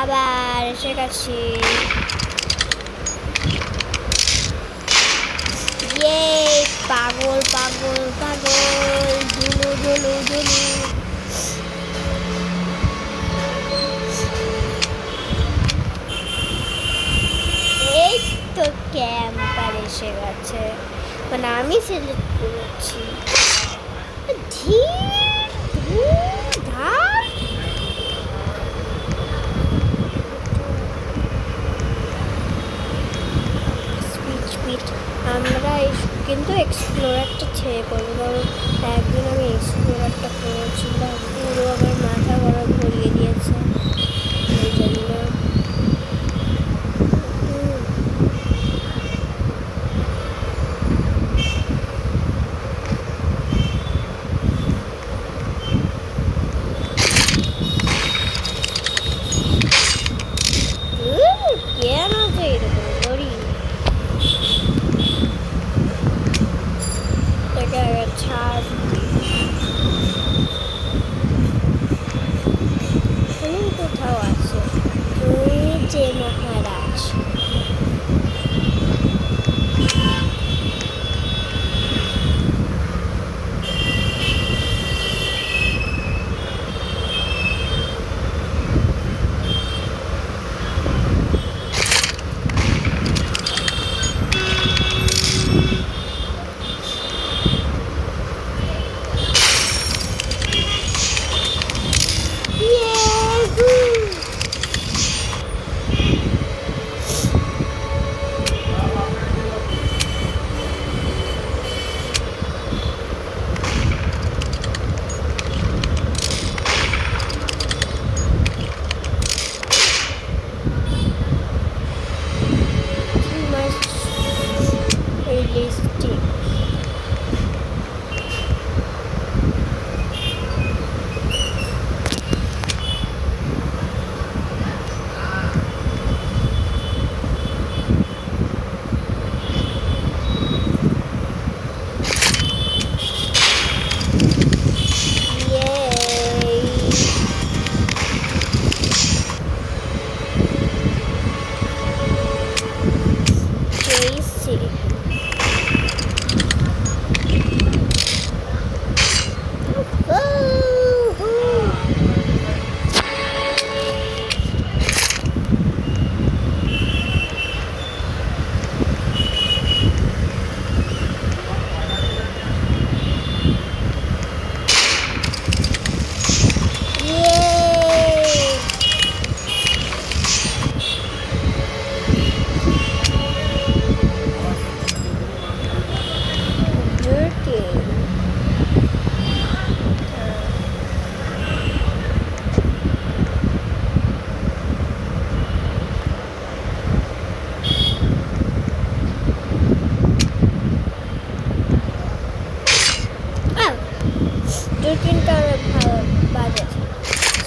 আবার এসে গেছি। ইয়ে পাগল পাগল পাগল ঝুলু ঝুলু ঝুলু। এই তো ক্যাম্পার এসে গেছে, মানে আমি সিলেক্ট করেছি। আমরা কিন্তু এক্সপ্লোরারটা ছেড়ে করবো, কারণ একদিন আমি এক্সপ্লোরারটা করেছিলাম, পুরো আমার মাথা গরম করিয়ে দিয়েছে এই জন্য। কেন যে এরকম করি, ছাড় কোথাও আছে তুই যে মহারাজ।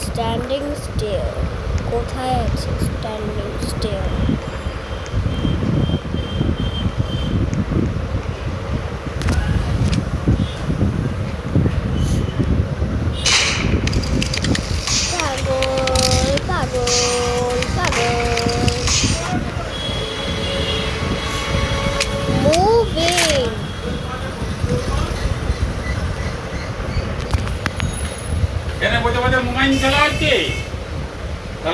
স্ট্যান্ডিং স্টিল কোথায় আছে? স্ট্যান্ডিং স্টিল পাগল পাগল পাগল মুভিং। এনে বসে বসে মোবাইল চালাচ্ছে।